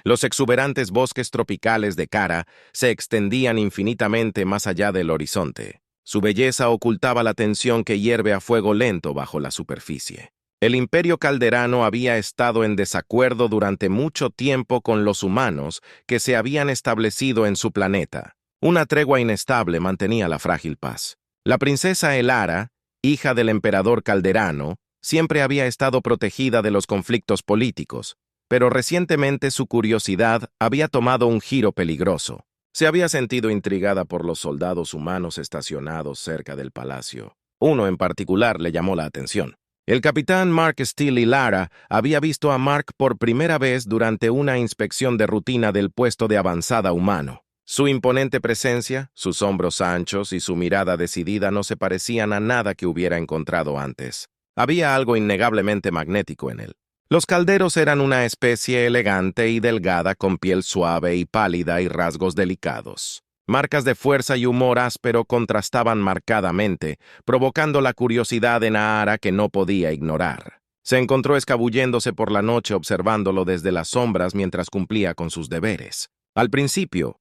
Los exuberantes bosques tropicales de Kara se extendían infinitamente más allá del horizonte. Su belleza ocultaba la tensión que hierve a fuego lento bajo la superficie. El imperio calderano había estado en desacuerdo durante mucho tiempo con los humanos que se habían establecido en su planeta. Una tregua inestable mantenía la frágil paz. La princesa Elara, hija del emperador calderano, siempre había estado protegida de los conflictos políticos, pero recientemente su curiosidad había tomado un giro peligroso. Se había sentido intrigada por los soldados humanos estacionados cerca del palacio. Uno en particular le llamó la atención. El capitán Mark Steele Lara había visto a Mark por primera vez durante una inspección de rutina del puesto de avanzada humano. Su imponente presencia, sus hombros anchos y su mirada decidida no se parecían a nada que hubiera encontrado antes. Había algo innegablemente magnético en él. Los calderos eran una especie elegante y delgada con piel suave y pálida y rasgos delicados. Marcas de fuerza y humor áspero contrastaban marcadamente, provocando la curiosidad en Ahara que no podía ignorar. Se encontró escabulléndose por la noche observándolo desde las sombras mientras cumplía con sus deberes. Al principio,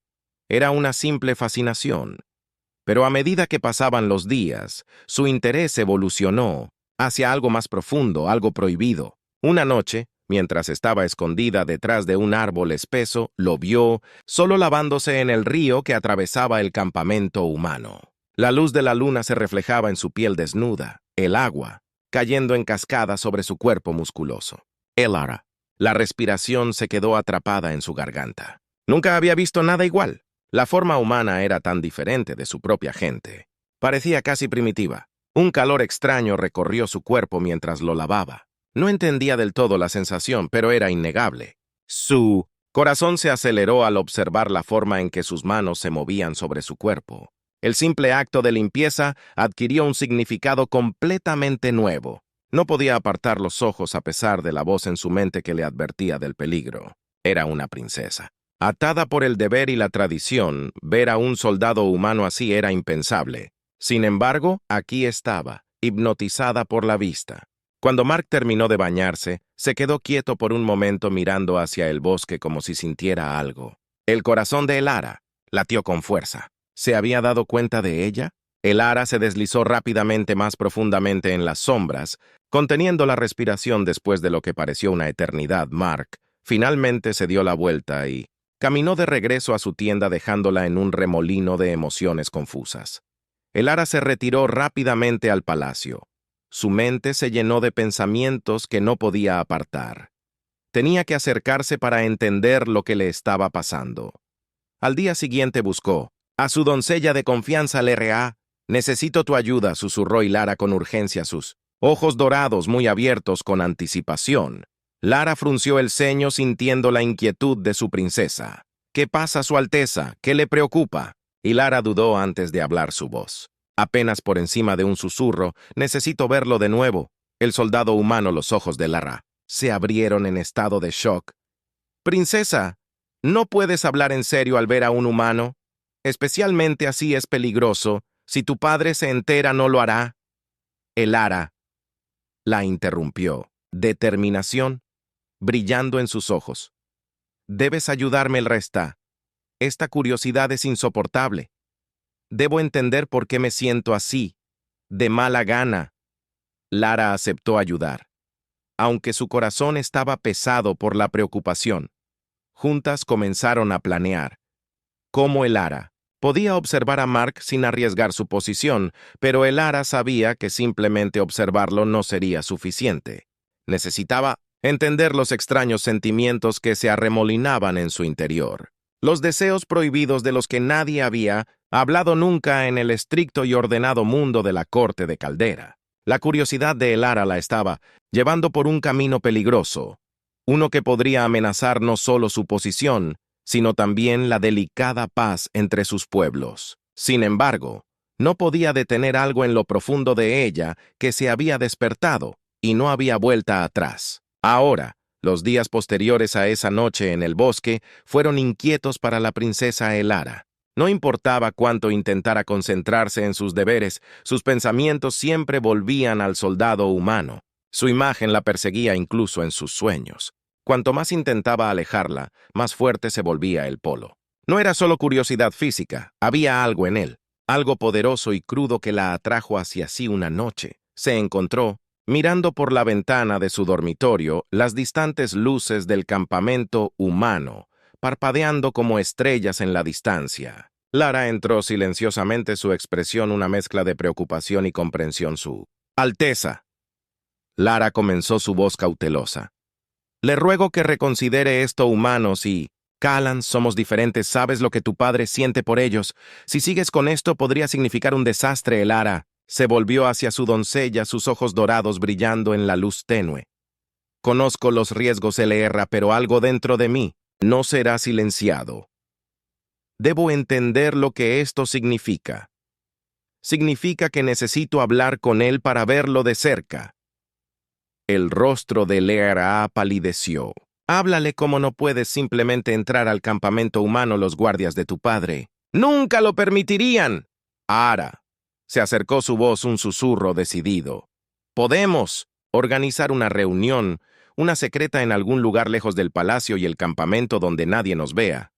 era una simple fascinación, pero a medida que pasaban los días, su interés evolucionó hacia algo más profundo, algo prohibido. Una noche, mientras estaba escondida detrás de un árbol espeso, lo vio, solo lavándose en el río que atravesaba el campamento humano. La luz de la luna se reflejaba en su piel desnuda, el agua, cayendo en cascada sobre su cuerpo musculoso. Elara. La respiración se quedó atrapada en su garganta. Nunca había visto nada igual. La forma humana era tan diferente de su propia gente. Parecía casi primitiva. Un calor extraño recorrió su cuerpo mientras lo lavaba. No entendía del todo la sensación, pero era innegable. Su corazón se aceleró al observar la forma en que sus manos se movían sobre su cuerpo. El simple acto de limpieza adquirió un significado completamente nuevo. No podía apartar los ojos a pesar de la voz en su mente que le advertía del peligro. Era una princesa. Atada por el deber y la tradición, ver a un soldado humano así era impensable. Sin embargo, aquí estaba, hipnotizada por la vista. Cuando Mark terminó de bañarse, se quedó quieto por un momento mirando hacia el bosque como si sintiera algo. El corazón de Elara latió con fuerza. ¿Se había dado cuenta de ella? Elara se deslizó rápidamente más profundamente en las sombras, conteniendo la respiración después de lo que pareció una eternidad. Mark finalmente se dio la vuelta y caminó de regreso a su tienda dejándola en un remolino de emociones confusas. Elara se retiró rápidamente al palacio. Su mente se llenó de pensamientos que no podía apartar. Tenía que acercarse para entender lo que le estaba pasando. Al día siguiente buscó a su doncella de confianza Lara. «Necesito tu ayuda», susurró Lara con urgencia, sus ojos dorados muy abiertos con anticipación. Lara frunció el ceño sintiendo la inquietud de su princesa. «¿Qué pasa, Su Alteza? ¿Qué le preocupa?» Y Lara dudó antes de hablar su voz. Apenas por encima de un susurro, «Necesito verlo de nuevo». El soldado humano, los ojos de Lara se abrieron en estado de shock. «Princesa, ¿no puedes hablar en serio al ver a un humano? Especialmente así es peligroso. Si tu padre se entera, no lo hará». Elara la interrumpió, determinación brillando en sus ojos. «Debes ayudarme, el resta. Esta curiosidad es insoportable. Debo entender por qué me siento así, de mala gana». Lara aceptó ayudar, aunque su corazón estaba pesado por la preocupación. Juntas comenzaron a planear cómo Elara podía observar a Mark sin arriesgar su posición, pero Elara sabía que simplemente observarlo no sería suficiente. Necesitaba entender los extraños sentimientos que se arremolinaban en su interior. Los deseos prohibidos de los que nadie había hablado nunca en el estricto y ordenado mundo de la corte de Caldera. La curiosidad de Elara la estaba llevando por un camino peligroso, uno que podría amenazar no solo su posición, sino también la delicada paz entre sus pueblos. Sin embargo, no podía detener algo en lo profundo de ella que se había despertado y no había vuelta atrás. Ahora, los días posteriores a esa noche en el bosque fueron inquietos para la princesa Elara. No importaba cuánto intentara concentrarse en sus deberes, sus pensamientos siempre volvían al soldado humano. Su imagen la perseguía incluso en sus sueños. Cuanto más intentaba alejarla, más fuerte se volvía el polo. No era solo curiosidad física, había algo en él, algo poderoso y crudo que la atrajo hacia sí una noche. Se encontró, mirando por la ventana de su dormitorio, las distantes luces del campamento humano, parpadeando como estrellas en la distancia. Lara entró silenciosamente, su expresión una mezcla de preocupación y comprensión. Su Alteza. Lara comenzó su voz cautelosa. Le ruego que reconsidere esto, humanos, y... Callan, somos diferentes, sabes lo que tu padre siente por ellos. Si sigues con esto podría significar un desastre. Lara se volvió hacia su doncella, sus ojos dorados brillando en la luz tenue. Conozco los riesgos, LR, pero algo dentro de mí no será silenciado. Debo entender lo que esto significa. Significa que necesito hablar con él para verlo de cerca. El rostro de LR palideció. Háblale como no puedes simplemente entrar al campamento humano. Los guardias de tu padre ¡nunca lo permitirían! Ara. Se acercó su voz, un susurro decidido. Podemos organizar una reunión, una secreta en algún lugar lejos del palacio y el campamento donde nadie nos vea.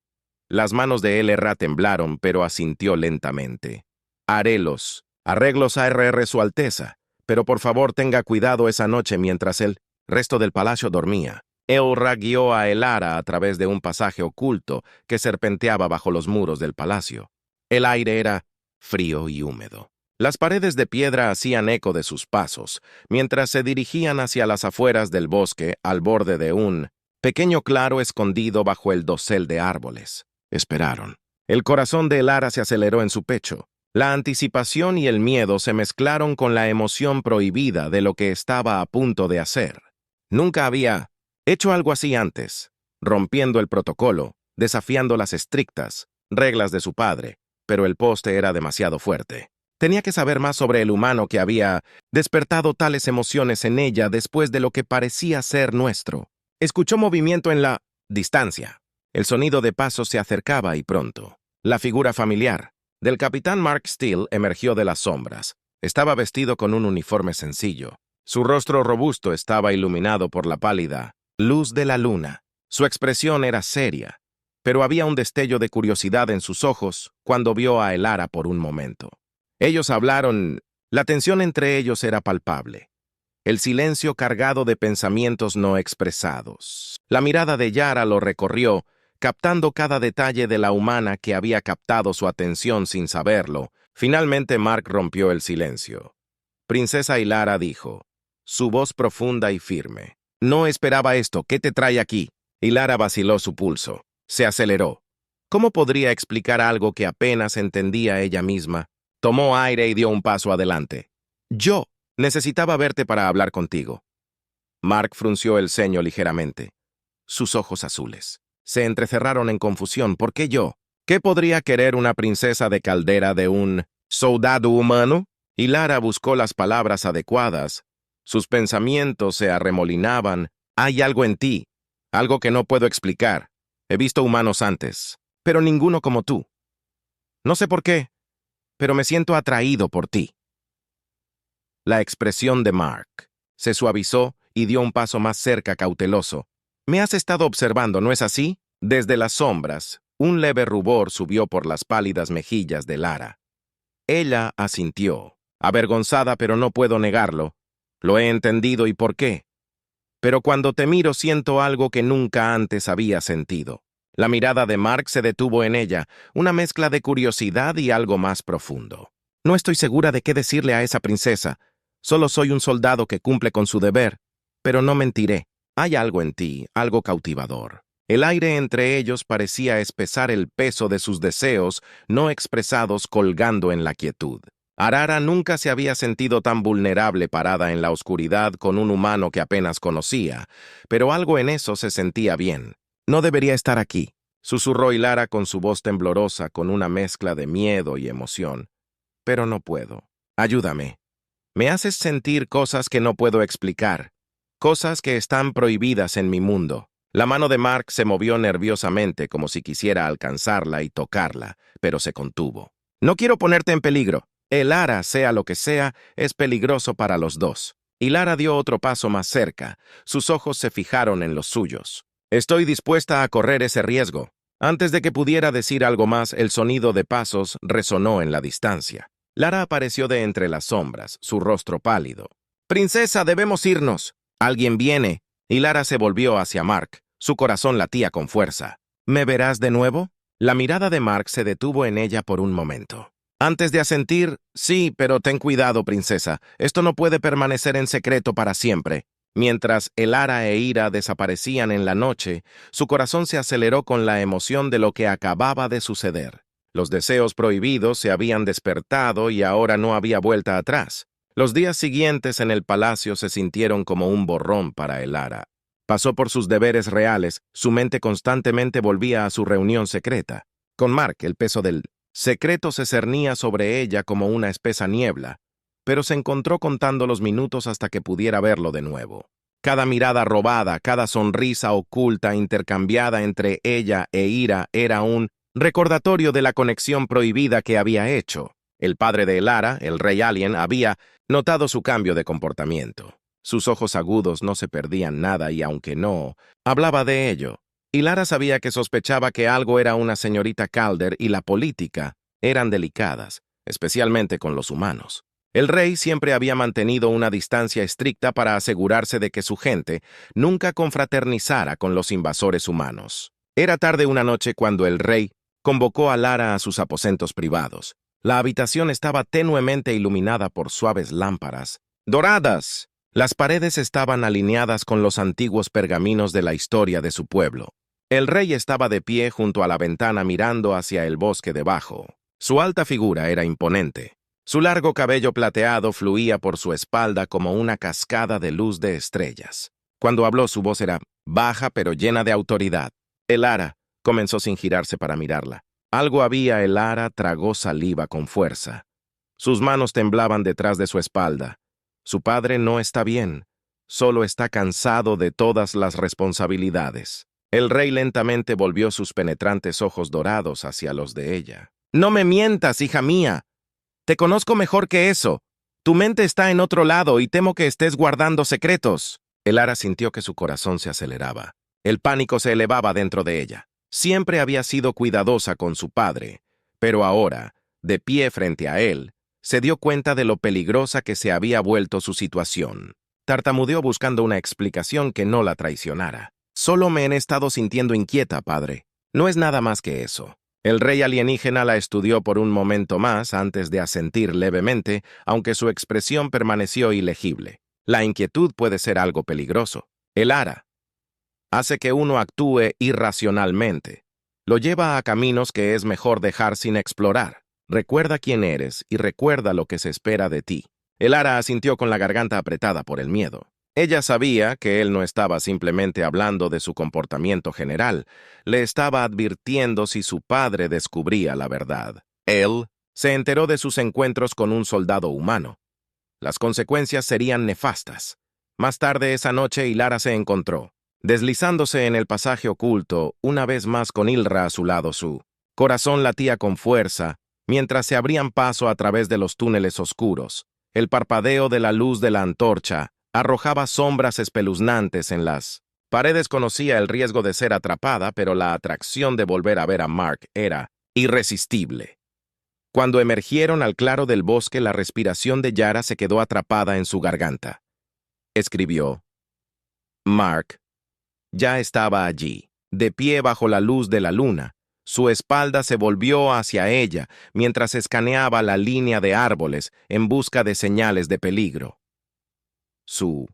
Las manos de LR temblaron, pero asintió lentamente. Harélos. Arreglos ARR, Su Alteza. Pero por favor tenga cuidado esa noche mientras el resto del palacio dormía. Eora guió a Elara a través de un pasaje oculto que serpenteaba bajo los muros del palacio. El aire era frío y húmedo. Las paredes de piedra hacían eco de sus pasos, mientras se dirigían hacia las afueras del bosque, al borde de un pequeño claro escondido bajo el dosel de árboles. Esperaron. El corazón de Elara se aceleró en su pecho. La anticipación y el miedo se mezclaron con la emoción prohibida de lo que estaba a punto de hacer. Nunca había hecho algo así antes, rompiendo el protocolo, desafiando las estrictas reglas de su padre, pero el poste era demasiado fuerte. Tenía que saber más sobre el humano que había despertado tales emociones en ella después de lo que parecía ser nuestro. Escuchó movimiento en la distancia. El sonido de pasos se acercaba y pronto. La figura familiar del capitán Mark Steele emergió de las sombras. Estaba vestido con un uniforme sencillo. Su rostro robusto estaba iluminado por la pálida luz de la luna. Su expresión era seria, pero había un destello de curiosidad en sus ojos cuando vio a Elara por un momento. Ellos hablaron. La tensión entre ellos era palpable. El silencio cargado de pensamientos no expresados. La mirada de Yara lo recorrió, captando cada detalle de la humana que había captado su atención sin saberlo. Finalmente Mark rompió el silencio. Princesa Elara dijo, su voz profunda y firme. No esperaba esto. ¿Qué te trae aquí? Elara vaciló su pulso. Se aceleró. ¿Cómo podría explicar algo que apenas entendía ella misma? Tomó aire y dio un paso adelante. Yo necesitaba verte para hablar contigo. Mark frunció el ceño ligeramente. Sus ojos azules se entrecerraron en confusión. ¿Por qué yo? ¿Qué podría querer una princesa de caldera de un soldado humano? Elara buscó las palabras adecuadas. Sus pensamientos se arremolinaban. Hay algo en ti, algo que no puedo explicar. He visto humanos antes, pero ninguno como tú. No sé por qué, pero me siento atraído por ti. La expresión de Mark se suavizó y dio un paso más cerca, cauteloso. Me has estado observando, ¿no es así? Desde las sombras, un leve rubor subió por las pálidas mejillas de Lara. Ella asintió, avergonzada, pero no puedo negarlo. Lo he entendido y por qué. Pero cuando te miro siento algo que nunca antes había sentido. La mirada de Mark se detuvo en ella, una mezcla de curiosidad y algo más profundo. No estoy segura de qué decirle a esa princesa. Solo soy un soldado que cumple con su deber. Pero no mentiré. Hay algo en ti, algo cautivador. El aire entre ellos parecía espesar el peso de sus deseos no expresados colgando en la quietud. Arara nunca se había sentido tan vulnerable parada en la oscuridad con un humano que apenas conocía, pero algo en eso se sentía bien. No debería estar aquí, susurró Elara con su voz temblorosa con una mezcla de miedo y emoción. Pero no puedo. Ayúdame. Me haces sentir cosas que no puedo explicar, cosas que están prohibidas en mi mundo. La mano de Mark se movió nerviosamente como si quisiera alcanzarla y tocarla, pero se contuvo. No quiero ponerte en peligro. Elara, sea lo que sea, es peligroso para los dos. y Lara dio otro paso más cerca. Sus ojos se fijaron en los suyos. Estoy dispuesta a correr ese riesgo. Antes de que pudiera decir algo más, el sonido de pasos resonó en la distancia. Lara apareció de entre las sombras, su rostro pálido. «Princesa, debemos irnos. Alguien viene». Y Lara se volvió hacia Mark. Su corazón latía con fuerza. «¿Me verás de nuevo?» La mirada de Mark se detuvo en ella por un momento. Antes de asentir, «Sí, pero ten cuidado, princesa. Esto no puede permanecer en secreto para siempre». Mientras Elara e Ira desaparecían en la noche, su corazón se aceleró con la emoción de lo que acababa de suceder. Los deseos prohibidos se habían despertado y ahora no había vuelta atrás. Los días siguientes en el palacio se sintieron como un borrón para Elara. Pasó por sus deberes reales, su mente constantemente volvía a su reunión secreta. Con Mark, el peso del secreto se cernía sobre ella como una espesa niebla, pero se encontró contando los minutos hasta que pudiera verlo de nuevo. Cada mirada robada, cada sonrisa oculta intercambiada entre ella e Ira era un recordatorio de la conexión prohibida que había hecho. El padre de Elara, el rey alien, había notado su cambio de comportamiento. Sus ojos agudos no se perdían nada y aunque no, hablaba de ello. Y Lara sabía que sospechaba que algo era una señorita Calder y la política eran delicadas, especialmente con los humanos. El rey siempre había mantenido una distancia estricta para asegurarse de que su gente nunca confraternizara con los invasores humanos. Era tarde una noche cuando el rey convocó a Lara a sus aposentos privados. La habitación estaba tenuemente iluminada por suaves lámparas doradas. Las paredes estaban alineadas con los antiguos pergaminos de la historia de su pueblo. El rey estaba de pie junto a la ventana mirando hacia el bosque debajo. Su alta figura era imponente. Su largo cabello plateado fluía por su espalda como una cascada de luz de estrellas. Cuando habló, su voz era baja pero llena de autoridad. Elara comenzó sin girarse para mirarla. Algo había. Elara tragó saliva con fuerza. Sus manos temblaban detrás de su espalda. Su padre no está bien, solo está cansado de todas las responsabilidades. El rey lentamente volvió sus penetrantes ojos dorados hacia los de ella. «No me mientas, hija mía. Te conozco mejor que eso. Tu mente está en otro lado y temo que estés guardando secretos». Elara sintió que su corazón se aceleraba. El pánico se elevaba dentro de ella. Siempre había sido cuidadosa con su padre, pero ahora, de pie frente a él, se dio cuenta de lo peligrosa que se había vuelto su situación. Tartamudeó buscando una explicación que no la traicionara. «Solo me he estado sintiendo inquieta, padre. No es nada más que eso». El rey alienígena la estudió por un momento más antes de asentir levemente, aunque su expresión permaneció ilegible. La inquietud puede ser algo peligroso. Elara hace que uno actúe irracionalmente. Lo lleva a caminos que es mejor dejar sin explorar. Recuerda quién eres y recuerda lo que se espera de ti. Elara asintió con la garganta apretada por el miedo. Ella sabía que él no estaba simplemente hablando de su comportamiento general, le estaba advirtiendo si su padre descubría la verdad. Él se enteró de sus encuentros con un soldado humano. Las consecuencias serían nefastas. Más tarde esa noche, Lara se encontró, deslizándose en el pasaje oculto, una vez más con Ilra a su lado. Su corazón latía con fuerza, mientras se abrían paso a través de los túneles oscuros. El parpadeo de la luz de la antorcha arrojaba sombras espeluznantes en las paredes. Conocía el riesgo de ser atrapada, pero la atracción de volver a ver a Mark era irresistible. Cuando emergieron al claro del bosque, la respiración de Yara se quedó atrapada en su garganta. Escribió. Mark ya estaba allí, de pie bajo la luz de la luna. Su espalda se volvió hacia ella mientras escaneaba la línea de árboles en busca de señales de peligro. Su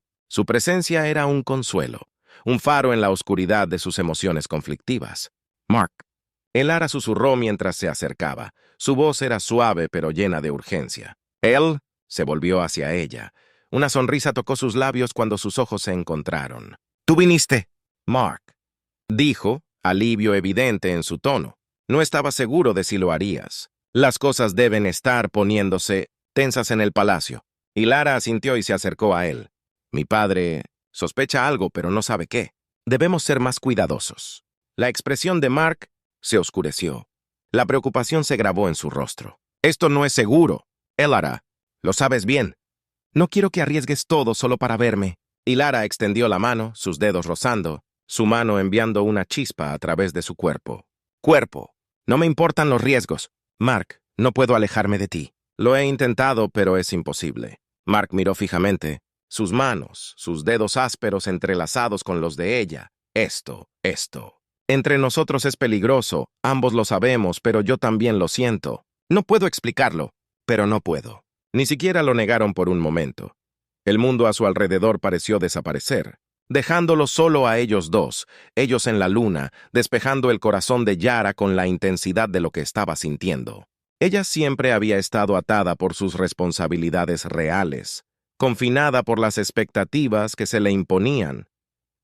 presencia era un consuelo, un faro en la oscuridad de sus emociones conflictivas. «Mark». Elara susurró mientras se acercaba. Su voz era suave pero llena de urgencia. Él se volvió hacia ella. Una sonrisa tocó sus labios cuando sus ojos se encontraron. «¿Tú viniste?» «Mark», dijo, alivio evidente en su tono. «No estaba seguro de si lo harías. Las cosas deben estar poniéndose tensas en el palacio». Y Lara asintió y se acercó a él. «Mi padre sospecha algo, pero no sabe qué. Debemos ser más cuidadosos». La expresión de Mark se oscureció. La preocupación se grabó en su rostro. «Esto no es seguro. Elara, lo sabes bien. No quiero que arriesgues todo solo para verme. Y Lara extendió la mano, sus dedos rozando, su mano enviando una chispa a través de su cuerpo. Cuerpo. No me importan los riesgos. Mark, no puedo alejarme de ti. Lo he intentado, pero es imposible. Mark miró fijamente. Sus manos, sus dedos ásperos entrelazados con los de ella. Esto. Entre nosotros es peligroso, ambos lo sabemos, pero yo también lo siento. No puedo explicarlo, pero no puedo. Ni siquiera lo negaron por un momento. El mundo a su alrededor pareció desaparecer, dejándolo solo a ellos dos, ellos en la luna, despejando el corazón de Yara con la intensidad de lo que estaba sintiendo. Ella siempre había estado atada por sus responsabilidades reales, confinada por las expectativas que se le imponían.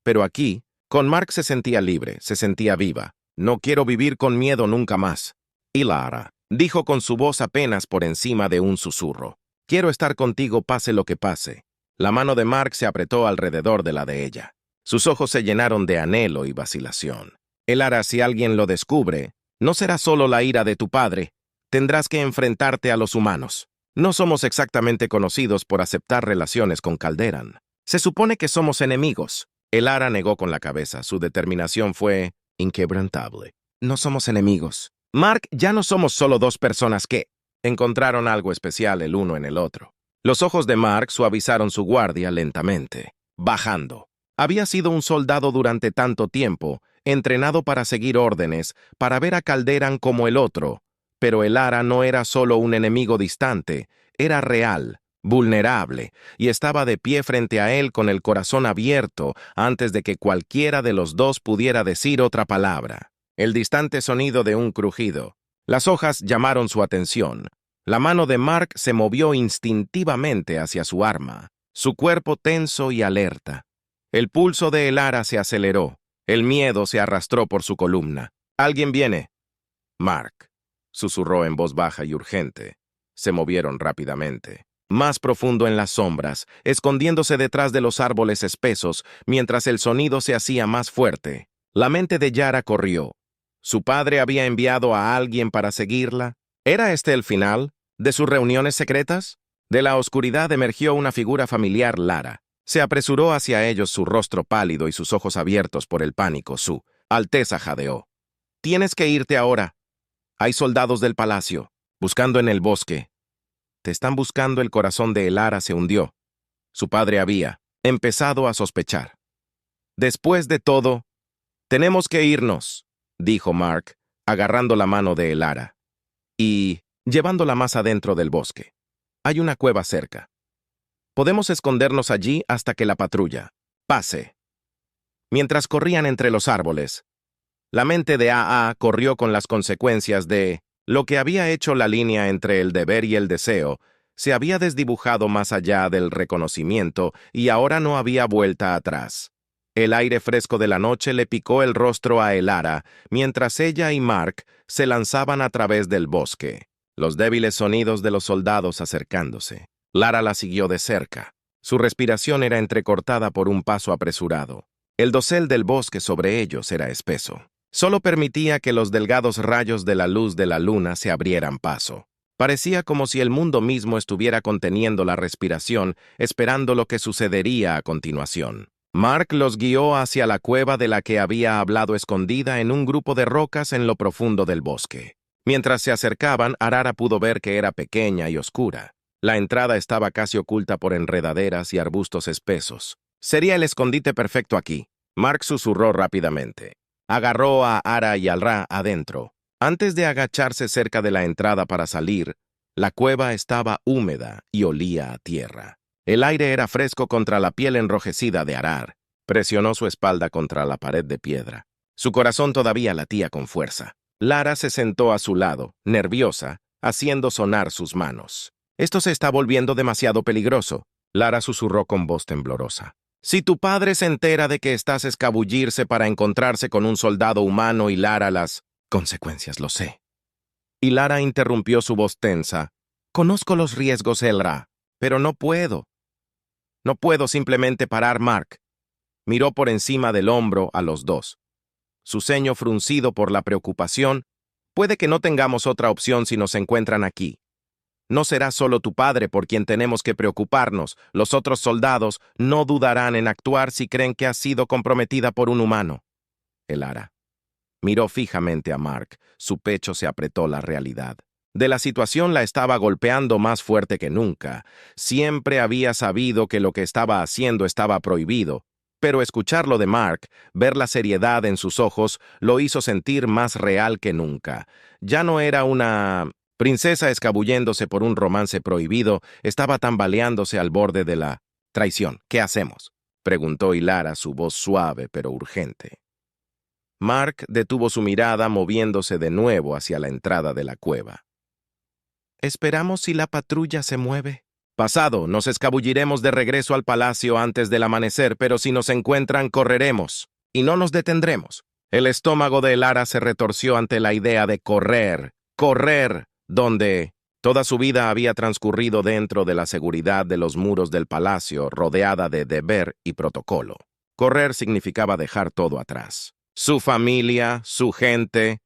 Pero aquí, con Mark se sentía libre, se sentía viva. No quiero vivir con miedo nunca más. Y Lara, dijo con su voz apenas por encima de un susurro. Quiero estar contigo pase lo que pase. La mano de Mark se apretó alrededor de la de ella. Sus ojos se llenaron de anhelo y vacilación. Lara, si alguien lo descubre, no será solo la ira de tu padre. Tendrás que enfrentarte a los humanos. No somos exactamente conocidos por aceptar relaciones con Calderan. Se supone que somos enemigos. Lara negó con la cabeza. Su determinación fue inquebrantable. No somos enemigos. Mark, ya no somos solo dos personas que encontraron algo especial el uno en el otro. Los ojos de Mark suavizaron su guardia lentamente, bajando. Había sido un soldado durante tanto tiempo, entrenado para seguir órdenes, para ver a Calderan como el otro. Pero Lara no era solo un enemigo distante, era real, vulnerable, y estaba de pie frente a él con el corazón abierto antes de que cualquiera de los dos pudiera decir otra palabra. El distante sonido de un crujido. Las hojas llamaron su atención. La mano de Mark se movió instintivamente hacia su arma, su cuerpo tenso y alerta. El pulso de Lara se aceleró. El miedo se arrastró por su columna. «¡Alguien viene!» «Mark», susurró en voz baja y urgente. Se movieron rápidamente. Más profundo en las sombras, escondiéndose detrás de los árboles espesos, mientras el sonido se hacía más fuerte. La mente de Yara corrió. ¿Su padre había enviado a alguien para seguirla? ¿Era este el final de sus reuniones secretas? De la oscuridad emergió una figura familiar, Lara. Se apresuró hacia ellos, su rostro pálido y sus ojos abiertos por el pánico. Su Alteza jadeó. «Tienes que irte ahora. Hay soldados del palacio, buscando en el bosque». «Te están buscando». El corazón de Lara se hundió. Su padre había empezado a sospechar. «Después de todo, tenemos que irnos», dijo Mark, agarrando la mano de Lara y llevándola más adentro del bosque. «Hay una cueva cerca. Podemos escondernos allí hasta que la patrulla pase». Mientras corrían entre los árboles, la mente de A.A. corrió con las consecuencias de lo que había hecho. La línea entre el deber y el deseo se había desdibujado más allá del reconocimiento y ahora no había vuelta atrás. El aire fresco de la noche le picó el rostro a Lara mientras ella y Mark se lanzaban a través del bosque, los débiles sonidos de los soldados acercándose. Lara la siguió de cerca. Su respiración era entrecortada por un paso apresurado. El dosel del bosque sobre ellos era espeso. Solo permitía que los delgados rayos de la luz de la luna se abrieran paso. Parecía como si el mundo mismo estuviera conteniendo la respiración, esperando lo que sucedería a continuación. Mark los guió hacia la cueva de la que había hablado, escondida en un grupo de rocas en lo profundo del bosque. Mientras se acercaban, Arara pudo ver que era pequeña y oscura. La entrada estaba casi oculta por enredaderas y arbustos espesos. «Sería el escondite perfecto aquí», Mark susurró rápidamente. Agarró a Ara y al Ra adentro. Antes de agacharse cerca de la entrada para salir, la cueva estaba húmeda y olía a tierra. El aire era fresco contra la piel enrojecida de Arar. Presionó su espalda contra la pared de piedra. Su corazón todavía latía con fuerza. Lara se sentó a su lado, nerviosa, haciendo sonar sus manos. «Esto se está volviendo demasiado peligroso», Lara susurró con voz temblorosa. «Si tu padre se entera de que estás escabullirse para encontrarse con un soldado humano y Lara las consecuencias, lo sé». Y Lara interrumpió su voz tensa. «Conozco los riesgos, Elra, pero no puedo. No puedo simplemente parar». Mark miró por encima del hombro a los dos, su ceño fruncido por la preocupación. «Puede que no tengamos otra opción si nos encuentran aquí». No será solo tu padre por quien tenemos que preocuparnos. Los otros soldados no dudarán en actuar si creen que has sido comprometida por un humano. Elara miró fijamente a Mark. Su pecho se apretó la realidad. De la situación la estaba golpeando más fuerte que nunca. Siempre había sabido que lo que estaba haciendo estaba prohibido, pero escucharlo de Mark, ver la seriedad en sus ojos, lo hizo sentir más real que nunca. Ya no era una princesa escabulléndose por un romance prohibido, estaba tambaleándose al borde de la traición. ¿Qué hacemos?, preguntó Elara, su voz suave pero urgente. Mark detuvo su mirada moviéndose de nuevo hacia la entrada de la cueva. «Esperamos si la patrulla se mueve». «Pasado, nos escabulliremos de regreso al palacio antes del amanecer, pero si nos encuentran, correremos, y no nos detendremos». El estómago de Elara se retorció ante la idea de correr, donde toda su vida había transcurrido dentro de la seguridad de los muros del palacio, rodeada de deber y protocolo. Correr significaba dejar todo atrás. Su familia, su gente,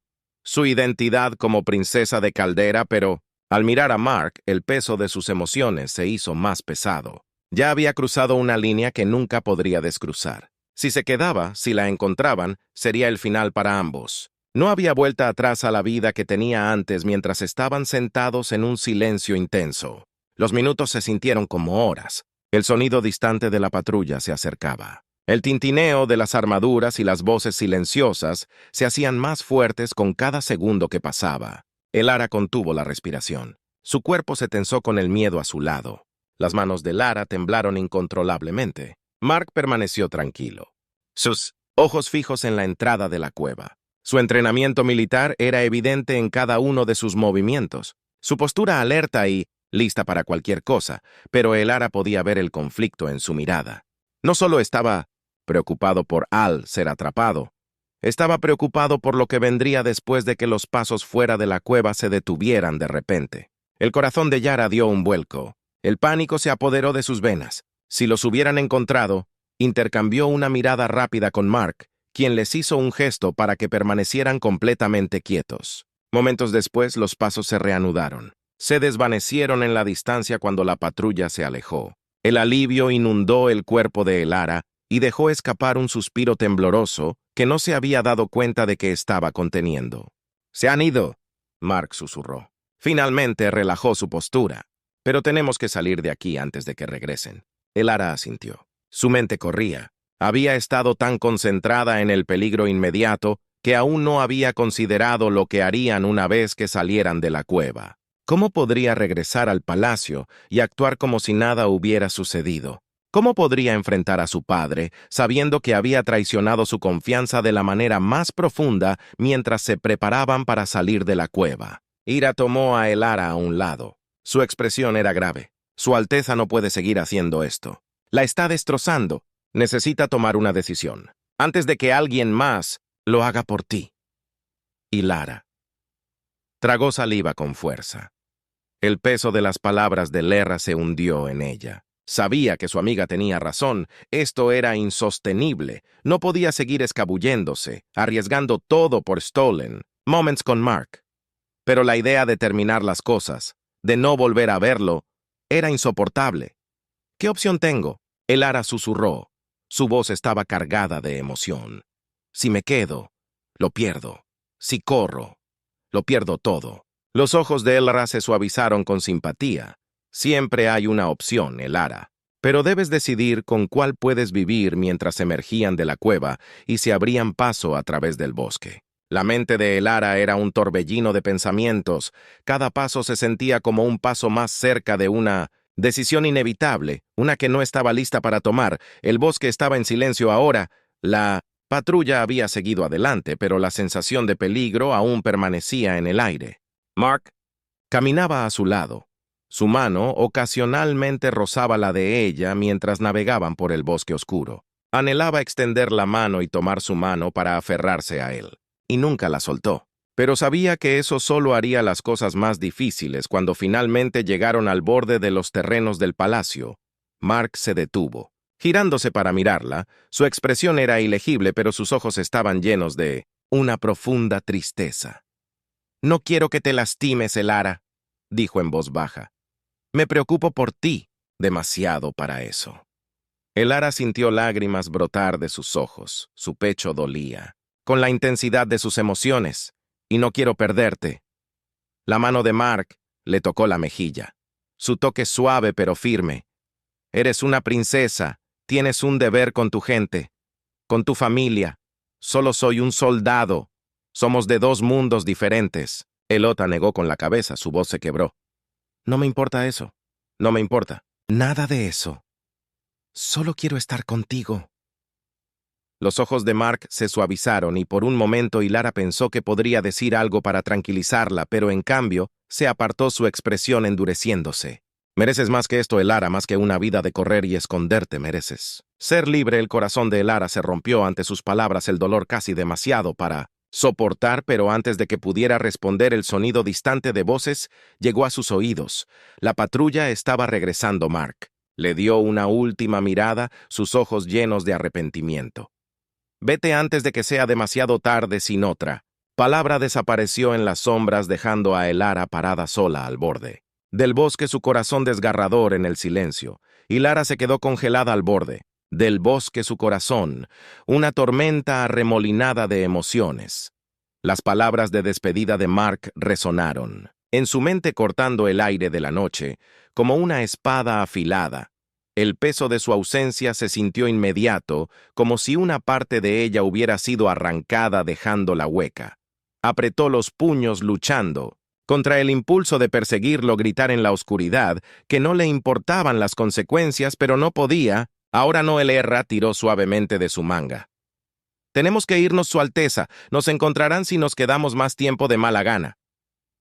su identidad como princesa de Caldera, pero al mirar a Mark, el peso de sus emociones se hizo más pesado. Ya había cruzado una línea que nunca podría descruzar. Si se quedaba, si la encontraban, sería el final para ambos. No había vuelta atrás a la vida que tenía antes mientras estaban sentados en un silencio intenso. Los minutos se sintieron como horas. El sonido distante de la patrulla se acercaba. El tintineo de las armaduras y las voces silenciosas se hacían más fuertes con cada segundo que pasaba. Elara contuvo la respiración. Su cuerpo se tensó con el miedo a su lado. Las manos de Elara temblaron incontrolablemente. Mark permaneció tranquilo, sus ojos fijos en la entrada de la cueva. Su entrenamiento militar era evidente en cada uno de sus movimientos, su postura alerta y lista para cualquier cosa, pero Elara podía ver el conflicto en su mirada. No solo estaba preocupado por Al ser atrapado, estaba preocupado por lo que vendría después de que los pasos fuera de la cueva se detuvieran de repente. El corazón de Yara dio un vuelco. El pánico se apoderó de sus venas. Si los hubieran encontrado, intercambió una mirada rápida con Mark, quien les hizo un gesto para que permanecieran completamente quietos. Momentos después, los pasos se reanudaron. Se desvanecieron en la distancia cuando la patrulla se alejó. El alivio inundó el cuerpo de Elara y dejó escapar un suspiro tembloroso que no se había dado cuenta de que estaba conteniendo. «Se han ido», Mark susurró. Finalmente relajó su postura. «Pero tenemos que salir de aquí antes de que regresen». Elara asintió. Su mente corría. Había estado tan concentrada en el peligro inmediato que aún no había considerado lo que harían una vez que salieran de la cueva. ¿Cómo podría regresar al palacio y actuar como si nada hubiera sucedido? ¿Cómo podría enfrentar a su padre, sabiendo que había traicionado su confianza de la manera más profunda mientras se preparaban para salir de la cueva? Ira tomó a Elara a un lado. Su expresión era grave. Su Alteza no puede seguir haciendo esto. La está destrozando. Necesita tomar una decisión, antes de que alguien más lo haga por ti. Elara tragó saliva con fuerza. El peso de las palabras de Lerra se hundió en ella. Sabía que su amiga tenía razón. Esto era insostenible. No podía seguir escabulléndose, arriesgando todo por Stolen Moments con Mark. Pero la idea de terminar las cosas, de no volver a verlo, era insoportable. ¿Qué opción tengo?, Elara susurró. Su voz estaba cargada de emoción. Si me quedo, lo pierdo. Si corro, lo pierdo todo. Los ojos de Elara se suavizaron con simpatía. Siempre hay una opción, Elara. Pero debes decidir con cuál puedes vivir mientras emergían de la cueva y se abrían paso a través del bosque. La mente de Elara era un torbellino de pensamientos. Cada paso se sentía como un paso más cerca de una decisión inevitable, una que no estaba lista para tomar. El bosque estaba en silencio ahora. La patrulla había seguido adelante, pero la sensación de peligro aún permanecía en el aire. Mark caminaba a su lado. Su mano ocasionalmente rozaba la de ella mientras navegaban por el bosque oscuro. Anhelaba extender la mano y tomar su mano para aferrarse a él, y nunca la soltó. Pero sabía que eso solo haría las cosas más difíciles. Cuando finalmente llegaron al borde de los terrenos del palacio, Mark se detuvo. Girándose para mirarla, su expresión era ilegible, pero sus ojos estaban llenos de una profunda tristeza. «No quiero que te lastimes, Elara». dijo en voz baja. Me preocupo por ti, demasiado para eso. Elara sintió lágrimas brotar de sus ojos, su pecho dolía, con la intensidad de sus emociones, y no quiero perderte. La mano de Mark le tocó la mejilla, su toque suave pero firme. Eres una princesa, tienes un deber con tu gente, con tu familia. Solo soy un soldado. Somos de dos mundos diferentes. Elota negó con la cabeza, su voz se quebró. No me importa eso. No me importa. Nada de eso. Solo quiero estar contigo. Los ojos de Mark se suavizaron y por un momento Ilara pensó que podría decir algo para tranquilizarla, pero en cambio se apartó su expresión endureciéndose. Mereces más que esto, Elara, más que una vida de correr y esconderte mereces. Ser libre. El corazón de Elara se rompió ante sus palabras, el dolor casi demasiado para soportar, pero antes de que pudiera responder el sonido distante de voces llegó a sus oídos. La patrulla estaba regresando. Mark le dio una última mirada, sus ojos llenos de arrepentimiento. Vete antes de que sea demasiado tarde. Sin otra palabra desapareció en las sombras, dejando a Elara parada sola al borde del bosque, su corazón desgarrador en el silencio. Ilara se quedó congelada al borde del bosque, su corazón, una tormenta arremolinada de emociones. Las palabras de despedida de Mark resonaron en su mente, cortando el aire de la noche como una espada afilada. El peso de su ausencia se sintió inmediato, como si una parte de ella hubiera sido arrancada dejándola hueca. Apretó los puños luchando contra el impulso de perseguirlo, gritar en la oscuridad que no le importaban las consecuencias, pero no podía. Ahora no. Elara tiró suavemente de su manga. Tenemos que irnos, Su Alteza. Nos encontrarán si nos quedamos más tiempo de mala gana.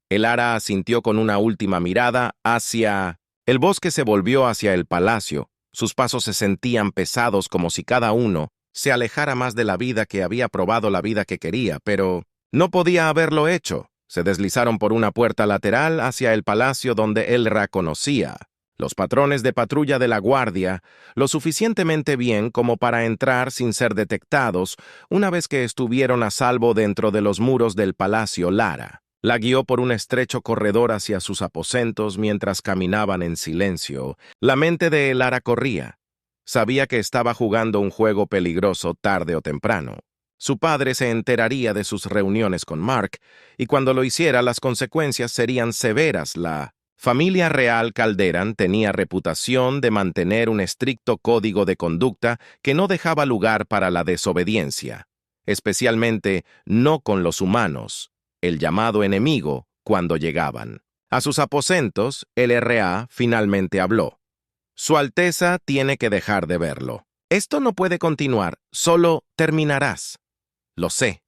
Elara asintió con una última mirada hacia el bosque. Se volvió hacia el palacio. Sus pasos se sentían pesados, como si cada uno se alejara más de la vida que había probado, la vida que quería, pero no podía haberlo hecho. Se deslizaron por una puerta lateral hacia el palacio donde Elara conocía los patrones de patrulla de la guardia lo suficientemente bien como para entrar sin ser detectados. Una vez que estuvieron a salvo dentro de los muros del palacio, Lara la guió por un estrecho corredor hacia sus aposentos. Mientras caminaban en silencio, la mente de Elara corría. Sabía que estaba jugando un juego peligroso. Tarde o temprano su padre se enteraría de sus reuniones con Mark, y cuando lo hiciera las consecuencias serían severas. La familia real Calderan tenía reputación de mantener un estricto código de conducta que no dejaba lugar para la desobediencia, especialmente no con los humanos, el llamado enemigo. Cuando llegaban a sus aposentos, el RA finalmente habló. Su Alteza tiene que dejar de verlo. Esto no puede continuar, solo terminarás. Lo sé,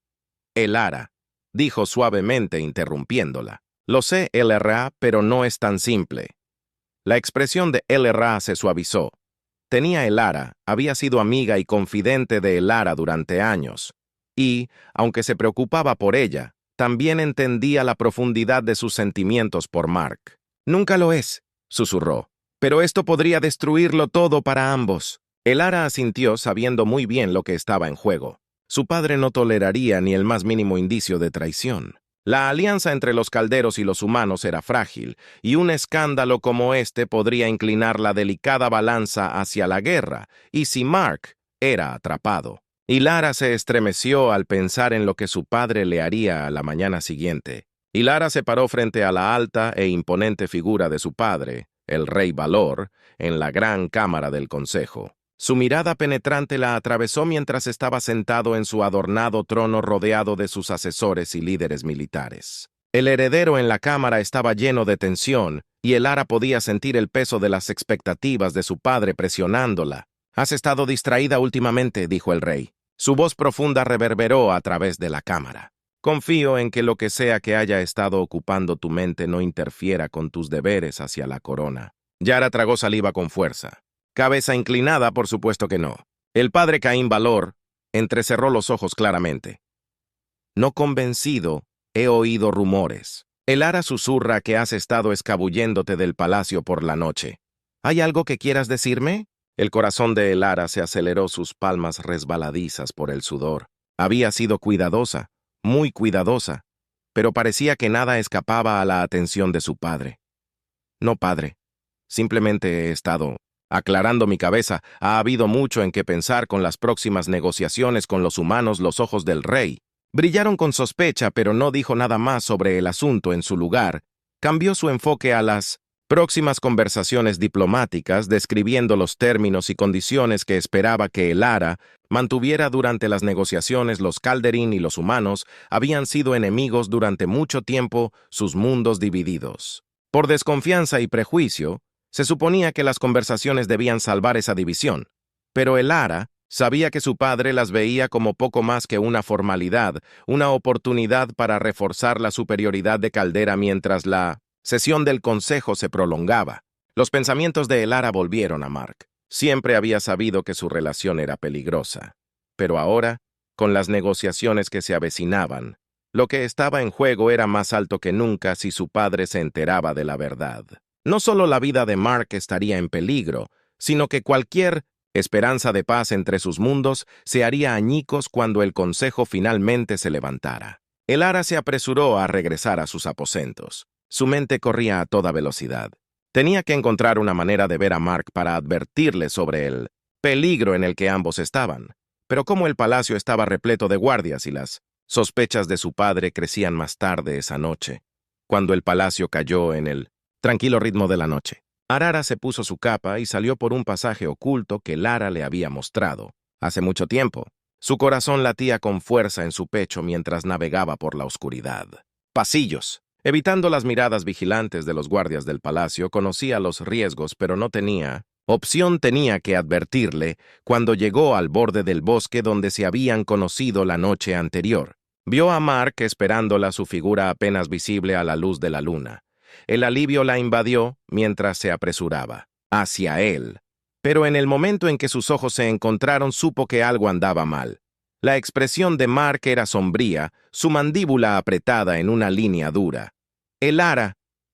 Elara, dijo suavemente, interrumpiéndola. Lo sé, Elara, pero no es tan simple. La expresión de Elara se suavizó. Elara había sido amiga y confidente de Elara durante años, y, aunque se preocupaba por ella, también entendía la profundidad de sus sentimientos por Mark. Nunca lo es, susurró, pero esto podría destruirlo todo para ambos. Elara asintió, sabiendo muy bien lo que estaba en juego. Su padre no toleraría ni el más mínimo indicio de traición. La alianza entre los calderos y los humanos era frágil, y un escándalo como este podría inclinar la delicada balanza hacia la guerra, y si Mark era atrapado. Ilara se estremeció al pensar en lo que su padre le haría a la mañana siguiente. Ilara se paró frente a la alta e imponente figura de su padre, el rey Valor, en la gran cámara del consejo. Su mirada penetrante la atravesó mientras estaba sentado en su adornado trono rodeado de sus asesores y líderes militares. El heredero en la cámara estaba lleno de tensión, y Elara podía sentir el peso de las expectativas de su padre presionándola. «Has estado distraída últimamente», dijo el rey. Su voz profunda reverberó a través de la cámara. «Confío en que lo que sea que haya estado ocupando tu mente no interfiera con tus deberes hacia la corona». Yara tragó saliva con fuerza. Cabeza inclinada, por supuesto que no. El padre Caín Valor entrecerró los ojos claramente. No convencido, he oído rumores. Elara susurra que has estado escabulléndote del palacio por la noche. ¿Hay algo que quieras decirme? El corazón de Elara se aceleró, sus palmas resbaladizas por el sudor. Había sido cuidadosa, muy cuidadosa, pero parecía que nada escapaba a la atención de su padre. No, padre. Simplemente he estado aclarando mi cabeza. Ha habido mucho en qué pensar con las próximas negociaciones con los humanos. Los ojos del rey brillaron con sospecha, pero no dijo nada más sobre el asunto. En su lugar, cambió su enfoque a las próximas conversaciones diplomáticas, describiendo los términos y condiciones que esperaba que el Ara mantuviera durante las negociaciones. Los Calderín y los humanos habían sido enemigos durante mucho tiempo, sus mundos divididos. Por desconfianza y prejuicio, se suponía que las conversaciones debían salvar esa división, pero el Ara sabía que su padre las veía como poco más que una formalidad, una oportunidad para reforzar la superioridad de Caldera mientras la sesión del consejo se prolongaba. Los pensamientos de el Ara volvieron a Mark. Siempre había sabido que su relación era peligrosa, pero ahora, con las negociaciones que se avecinaban, lo que estaba en juego era más alto que nunca si su padre se enteraba de la verdad. No solo la vida de Mark estaría en peligro, sino que cualquier esperanza de paz entre sus mundos se haría añicos cuando el consejo finalmente se levantara. El Ara se apresuró a regresar a sus aposentos. Su mente corría a toda velocidad. Tenía que encontrar una manera de ver a Mark para advertirle sobre el peligro en el que ambos estaban. Pero como el palacio estaba repleto de guardias y las sospechas de su padre crecían más tarde esa noche, cuando el palacio cayó en el tranquilo ritmo de la noche. Arara se puso su capa y salió por un pasaje oculto que Lara le había mostrado hace mucho tiempo. Su corazón latía con fuerza en su pecho mientras navegaba por la oscuridad. Pasillos. Evitando las miradas vigilantes de los guardias del palacio, conocía los riesgos, pero no tenía opción. Tenía que advertirle cuando llegó al borde del bosque donde se habían conocido la noche anterior. Vio a Mark esperándola, su figura apenas visible a la luz de la luna. El alivio la invadió mientras se apresuraba hacia él. Pero en el momento en que sus ojos se encontraron, supo que algo andaba mal. La expresión de Mark era sombría, su mandíbula apretada en una línea dura. El Ara,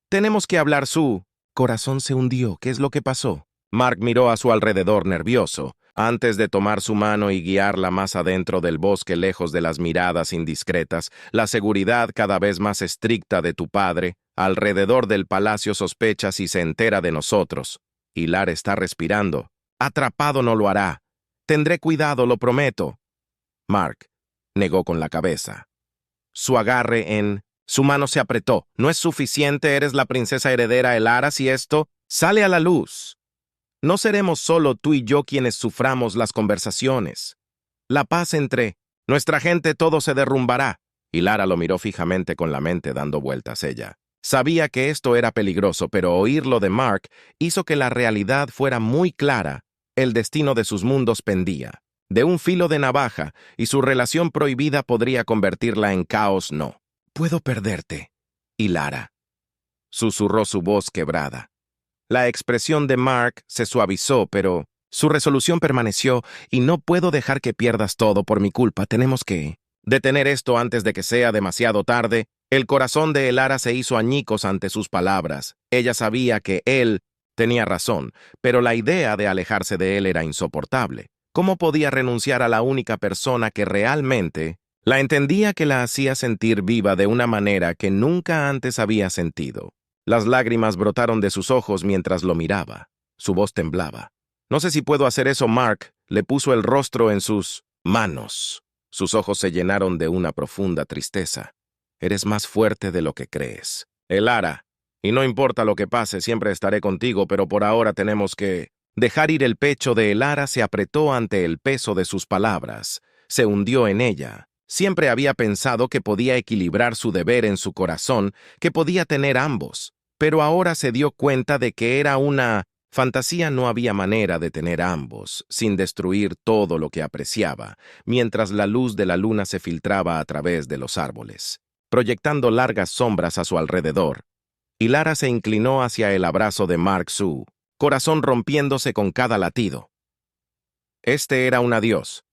tenemos que hablar. Su corazón se hundió. ¿Qué es lo que pasó? Mark miró a su alrededor nervioso, antes de tomar su mano y guiarla más adentro del bosque, lejos de las miradas indiscretas, la seguridad cada vez más estricta de tu padre. Alrededor del palacio sospecha si se entera de nosotros. Hilar está respirando. Atrapado no lo hará. Tendré cuidado, lo prometo. Mark negó con la cabeza. Su agarre en su mano se apretó. No es suficiente, eres la princesa heredera Elara. Si esto sale a la luz, no seremos solo tú y yo quienes suframos las conversaciones. La paz entre nuestra gente, todo se derrumbará. Y Lara lo miró fijamente con la mente dando vueltas ella. Sabía que esto era peligroso, pero oírlo de Mark hizo que la realidad fuera muy clara. El destino de sus mundos pendía de un filo de navaja y su relación prohibida podría convertirla en caos. No puedo perderte. Y Lara susurró, su voz quebrada. La expresión de Mark se suavizó, pero su resolución permaneció. Y no puedo dejar que pierdas todo por mi culpa. Tenemos que detener esto antes de que sea demasiado tarde. El corazón de Elara se hizo añicos ante sus palabras. Ella sabía que él tenía razón, pero la idea de alejarse de él era insoportable. ¿Cómo podía renunciar a la única persona que realmente la entendía, que la hacía sentir viva de una manera que nunca antes había sentido? Las lágrimas brotaron de sus ojos mientras lo miraba. Su voz temblaba. No sé si puedo hacer eso. Mark le puso el rostro en sus manos. Sus ojos se llenaron de una profunda tristeza. Eres más fuerte de lo que crees, Elara, y no importa lo que pase, siempre estaré contigo, pero por ahora tenemos que dejar ir. El pecho de Elara se apretó ante el peso de sus palabras. Se hundió en ella. Siempre había pensado que podía equilibrar su deber en su corazón, que podía tener ambos, pero ahora se dio cuenta de que era una fantasía. No había manera de tener ambos sin destruir todo lo que apreciaba, mientras la luz de la luna se filtraba a través de los árboles, proyectando largas sombras a su alrededor. Y Lara se inclinó hacia el abrazo de Mark, su corazón rompiéndose con cada latido. Este era un adiós,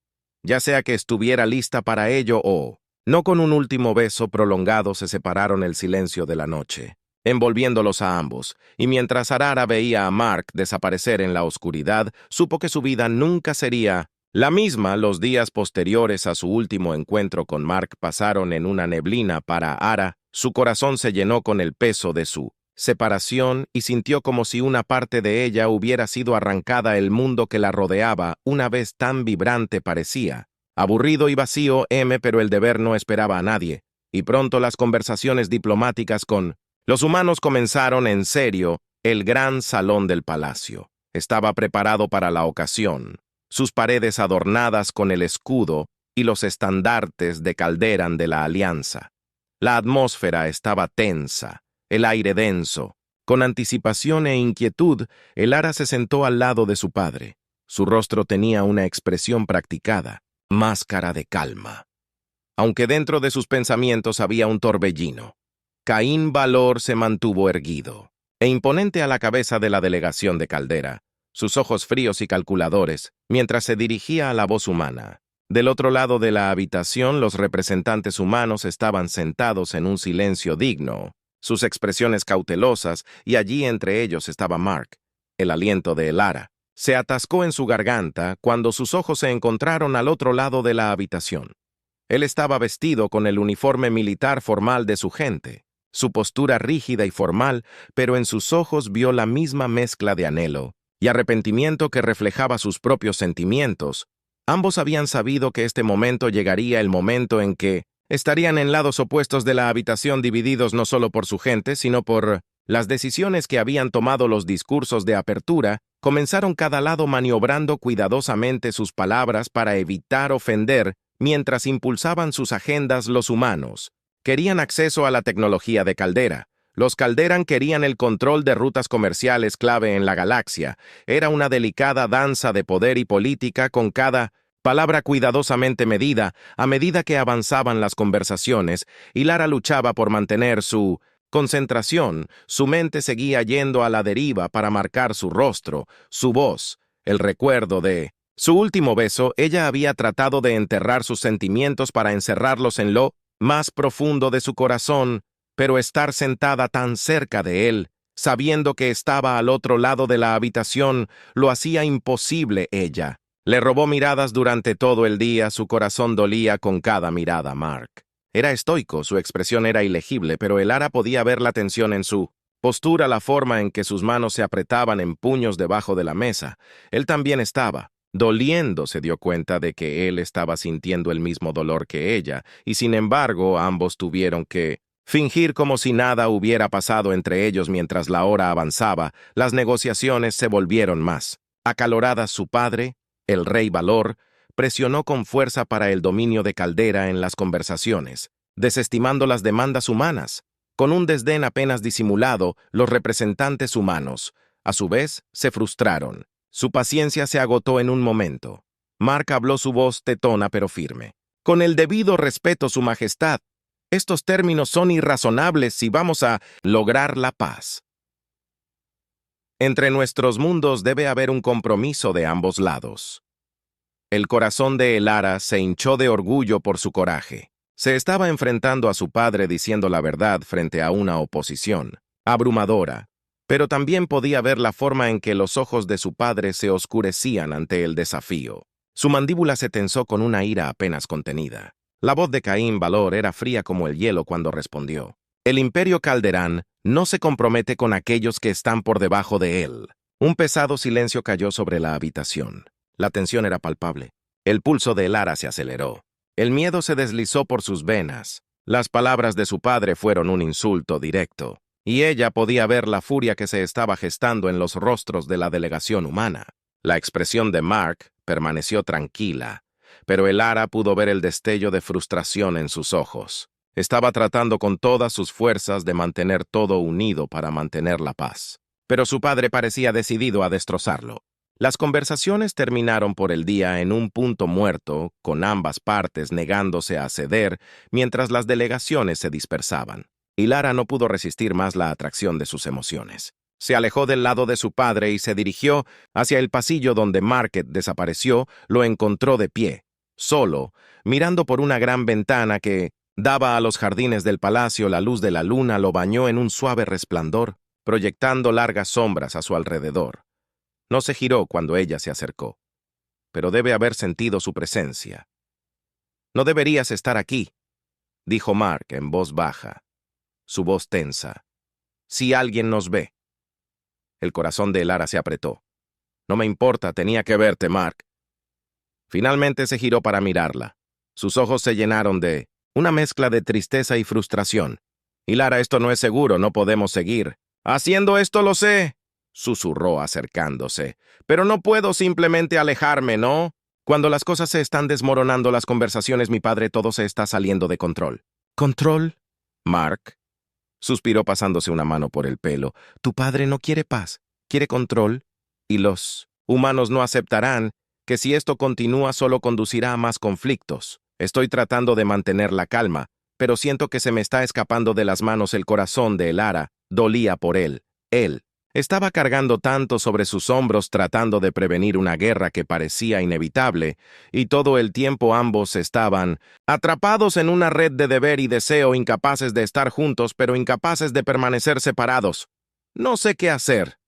ya sea que estuviera lista para ello o no. Con un último beso prolongado se separaron. El silencio de la noche envolviéndolos a ambos, y mientras Arara veía a Mark desaparecer en la oscuridad, supo que su vida nunca sería la misma. Los días posteriores a su último encuentro con Mark pasaron en una neblina para Ara. Su corazón se llenó con el peso de su separación, y sintió como si una parte de ella hubiera sido arrancada. El mundo que la rodeaba, una vez tan vibrante, parecía aburrido y vacío, pero el deber no esperaba a nadie, y pronto las conversaciones diplomáticas con los humanos comenzaron en serio. El gran salón del palacio estaba preparado para la ocasión, sus paredes adornadas con el escudo y los estandartes de Calderan de la Alianza. La atmósfera estaba tensa, el aire denso. Con anticipación e inquietud, Elara se sentó al lado de su padre. Su rostro tenía una expresión practicada, máscara de calma. Aunque dentro de sus pensamientos había un torbellino. Caín Valor se mantuvo erguido e imponente a la cabeza de la delegación de Caldera, sus ojos fríos y calculadores, mientras se dirigía a la voz humana. Del otro lado de la habitación, los representantes humanos estaban sentados en un silencio digno, sus expresiones cautelosas, y allí entre ellos estaba Mark. El aliento de Elara se atascó en su garganta cuando sus ojos se encontraron al otro lado de la habitación. Él estaba vestido con el uniforme militar formal de su gente, su postura rígida y formal, pero en sus ojos vio la misma mezcla de anhelo y arrepentimiento que reflejaba sus propios sentimientos. Ambos habían sabido que este momento llegaría, el momento en que estarían en lados opuestos de la habitación, divididos no solo por su gente, sino por las decisiones que habían tomado. Los discursos de apertura comenzaron cada lado maniobrando cuidadosamente sus palabras para evitar ofender, mientras impulsaban sus agendas. Los humanos querían acceso a la tecnología de Caldera. Los Calderan querían el control de rutas comerciales clave en la galaxia. Era una delicada danza de poder y política, con cada palabra cuidadosamente medida. A medida que avanzaban las conversaciones, Elara luchaba por mantener su concentración. Su mente seguía yendo a la deriva para marcar su rostro, su voz, el recuerdo de su último beso. Ella había tratado de enterrar sus sentimientos para encerrarlos en lo más profundo de su corazón, pero estar sentada tan cerca de él, sabiendo que estaba al otro lado de la habitación, lo hacía imposible. Ella le robó miradas durante todo el día. Su corazón dolía con cada mirada. Mark era estoico, su expresión era ilegible, pero Elara podía ver la tensión en su postura, la forma en que sus manos se apretaban en puños debajo de la mesa. Él también estaba doliendo. Se dio cuenta de que él estaba sintiendo el mismo dolor que ella, y sin embargo ambos tuvieron que fingir como si nada hubiera pasado entre ellos. Mientras la hora avanzaba, las negociaciones se volvieron más acaloradas. Su padre, el rey Valor, presionó con fuerza para el dominio de Caldera en las conversaciones, desestimando las demandas humanas. Con un desdén apenas disimulado, los representantes humanos, a su vez, se frustraron. Su paciencia se agotó en un momento. Mark habló, su voz tetona pero firme. Con el debido respeto, Su Majestad, estos términos son irrazonables si vamos a lograr la paz. Entre nuestros mundos debe haber un compromiso de ambos lados. El corazón de Elara se hinchó de orgullo por su coraje. Se estaba enfrentando a su padre diciendo la verdad frente a una oposición abrumadora, pero también podía ver la forma en que los ojos de su padre se oscurecían ante el desafío. Su mandíbula se tensó con una ira apenas contenida. La voz de Caín Valor era fría como el hielo cuando respondió: el Imperio Calderán no se compromete con aquellos que están por debajo de él. Un pesado silencio cayó sobre la habitación. La tensión era palpable. El pulso de Elara se aceleró. El miedo se deslizó por sus venas. Las palabras de su padre fueron un insulto directo, y ella podía ver la furia que se estaba gestando en los rostros de la delegación humana. La expresión de Mark permaneció tranquila, pero Elara pudo ver el destello de frustración en sus ojos. Estaba tratando con todas sus fuerzas de mantener todo unido para mantener la paz, pero su padre parecía decidido a destrozarlo. Las conversaciones terminaron por el día en un punto muerto, con ambas partes negándose a ceder mientras las delegaciones se dispersaban. Elara no pudo resistir más la atracción de sus emociones. Se alejó del lado de su padre y se dirigió hacia el pasillo donde Market desapareció. Lo encontró de pie, solo, mirando por una gran ventana que daba a los jardines del palacio. La luz de la luna lo bañó en un suave resplandor, proyectando largas sombras a su alrededor. No se giró cuando ella se acercó, pero debe haber sentido su presencia. No deberías estar aquí, dijo Mark en voz baja, su voz tensa. si alguien nos ve. El corazón de Elara se apretó. No me importa, tenía que verte, Mark. Finalmente se giró para mirarla. Sus ojos se llenaron de una mezcla de tristeza y frustración. Y Lara, esto no es seguro, no podemos seguir. Haciendo esto lo sé, susurró acercándose. Pero no puedo simplemente alejarme, ¿no? Cuando las cosas se están desmoronando, las conversaciones, mi padre, todo se está saliendo de control. ¿Control? Mark suspiró pasándose una mano por el pelo. Tu padre no quiere paz, quiere control. Y los humanos no aceptarán que si esto continúa solo conducirá a más conflictos. Estoy tratando de mantener la calma, pero siento que se me está escapando de las manos el corazón de Elara. Dolía por él. Él estaba cargando tanto sobre sus hombros tratando de prevenir una guerra que parecía inevitable, y todo el tiempo ambos estaban atrapados en una red de deber y deseo, incapaces de estar juntos, pero incapaces de permanecer separados. No sé qué hacer,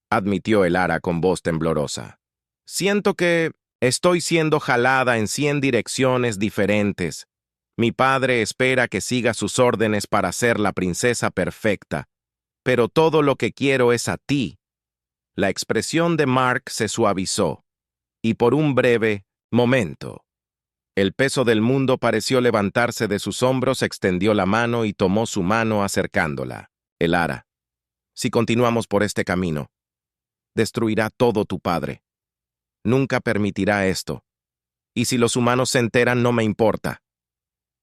admitió Elara con voz temblorosa. Siento que estoy siendo jalada en 100 direcciones diferentes. Mi padre espera que siga sus órdenes para ser la princesa perfecta, pero todo lo que quiero es a ti. La expresión de Mark se suavizó, y por un breve momento, el peso del mundo pareció levantarse de sus hombros, extendió la mano y tomó su mano acercándola. Elara, si continuamos por este camino, destruirá todo tu padre. Nunca permitirá esto. Y si los humanos se enteran, no me importa,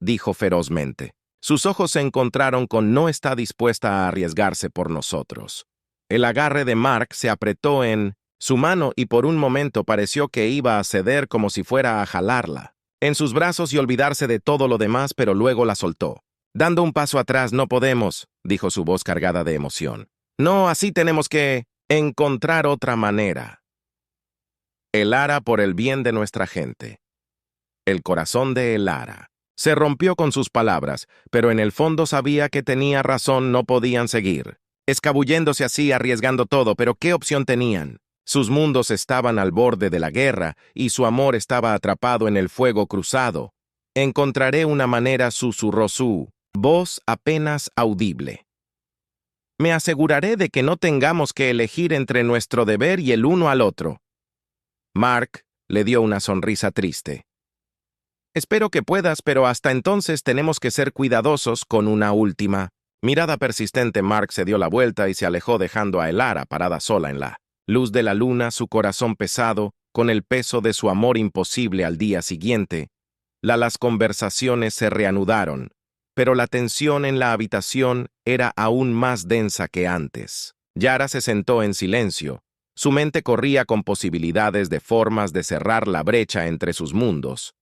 dijo ferozmente. Sus ojos se encontraron con no está dispuesta a arriesgarse por nosotros. El agarre de Mark se apretó en su mano y por un momento pareció que iba a ceder como si fuera a jalarla en sus brazos y olvidarse de todo lo demás, pero luego la soltó. Dando un paso atrás, no podemos, dijo su voz cargada de emoción. No, así tenemos que encontrar otra manera. Elara por el bien de nuestra gente. El corazón de Elara se rompió con sus palabras, pero en el fondo sabía que tenía razón, no podían seguir. Escabulléndose así, arriesgando todo, pero ¿qué opción tenían? Sus mundos estaban al borde de la guerra y su amor estaba atrapado en el fuego cruzado. Encontraré una manera, susurró su voz apenas audible. Me aseguraré de que no tengamos que elegir entre nuestro deber y el uno al otro. Mark le dio una sonrisa triste. Espero que puedas, pero hasta entonces tenemos que ser cuidadosos con una última. Mirada persistente, Mark se dio la vuelta y se alejó dejando a Elara parada sola en la luz de la luna, su corazón pesado, con el peso de su amor imposible al día siguiente. Las conversaciones se reanudaron, pero la tensión en la habitación era aún más densa que antes. Yara se sentó en silencio. Su mente corría con posibilidades de formas de cerrar la brecha entre sus mundos.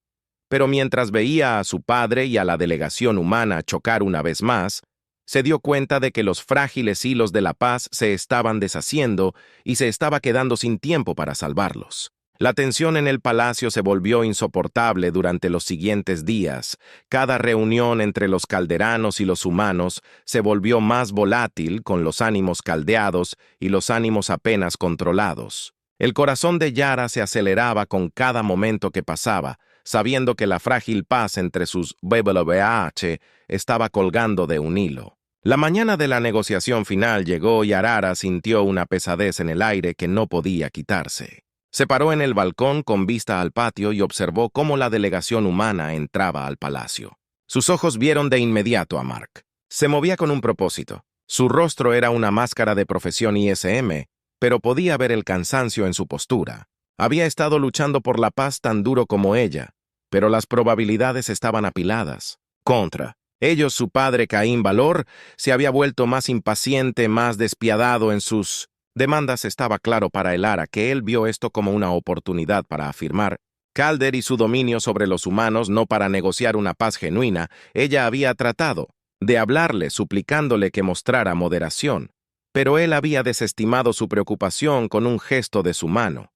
Pero mientras veía a su padre y a la delegación humana chocar una vez más, se dio cuenta de que los frágiles hilos de la paz se estaban deshaciendo y se estaba quedando sin tiempo para salvarlos. La tensión en el palacio se volvió insoportable durante los siguientes días. Cada reunión entre los calderanos y los humanos se volvió más volátil, con los ánimos caldeados y los ánimos apenas controlados. El corazón de Yara se aceleraba con cada momento que pasaba, sabiendo que la frágil paz entre sus BBH estaba colgando de un hilo. La mañana de la negociación final llegó y Arara sintió una pesadez en el aire que no podía quitarse. Se paró en el balcón con vista al patio y observó cómo la delegación humana entraba al palacio. Sus ojos vieron de inmediato a Mark. Se movía con un propósito. Su rostro era una máscara de profesión ISM, pero podía ver el cansancio en su postura. Había estado luchando por la paz tan duro como ella, pero las probabilidades estaban apiladas. Contra ellos, su padre, Caín Valor, se había vuelto más impaciente, más despiadado en sus demandas. Estaba claro para Elara que él vio esto como una oportunidad para afirmar Calder y su dominio sobre los humanos, no para negociar una paz genuina. Ella había tratado de hablarle, suplicándole que mostrara moderación, pero él había desestimado su preocupación con un gesto de su mano.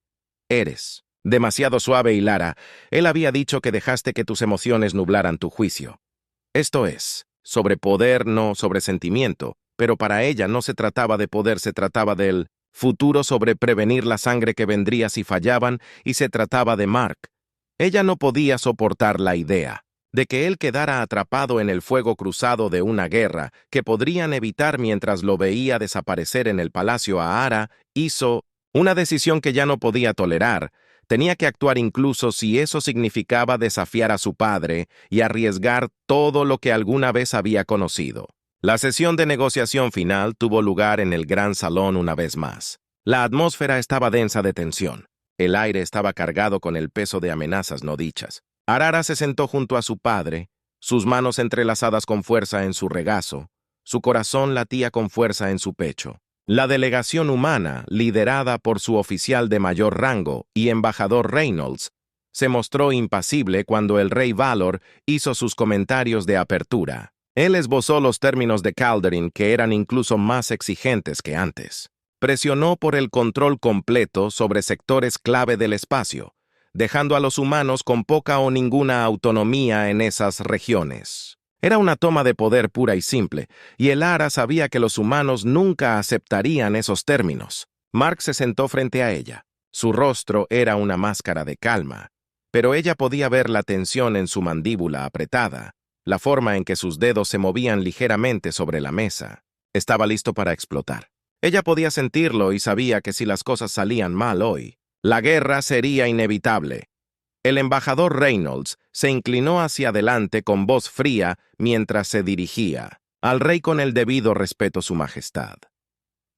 Eres demasiado suave, Elara. Él había dicho que dejaste que tus emociones nublaran tu juicio. Esto es, sobre poder, no sobre sentimiento, pero para ella no se trataba de poder, se trataba del futuro, sobre prevenir la sangre que vendría si fallaban, y se trataba de Mark. Ella no podía soportar la idea de que él quedara atrapado en el fuego cruzado de una guerra que podrían evitar mientras lo veía desaparecer en el palacio Ahara, hizo una decisión que ya no podía tolerar. Tenía que actuar incluso si eso significaba desafiar a su padre y arriesgar todo lo que alguna vez había conocido. La sesión de negociación final tuvo lugar en el gran salón una vez más. La atmósfera estaba densa de tensión. El aire estaba cargado con el peso de amenazas no dichas. Arara se sentó junto a su padre, sus manos entrelazadas con fuerza en su regazo, su corazón latía con fuerza en su pecho. La delegación humana, liderada por su oficial de mayor rango y embajador Reynolds, se mostró impasible cuando el rey Valor hizo sus comentarios de apertura. Él esbozó los términos de Calderin, que eran incluso más exigentes que antes. Presionó por el control completo sobre sectores clave del espacio, dejando a los humanos con poca o ninguna autonomía en esas regiones. Era una toma de poder pura y simple, y el Ara sabía que los humanos nunca aceptarían esos términos. Mark se sentó frente a ella. Su rostro era una máscara de calma, pero ella podía ver la tensión en su mandíbula apretada, la forma en que sus dedos se movían ligeramente sobre la mesa. Estaba listo para explotar. Ella podía sentirlo y sabía que si las cosas salían mal hoy, la guerra sería inevitable. El embajador Reynolds se inclinó hacia adelante con voz fría mientras se dirigía al rey con el debido respeto, Su Majestad.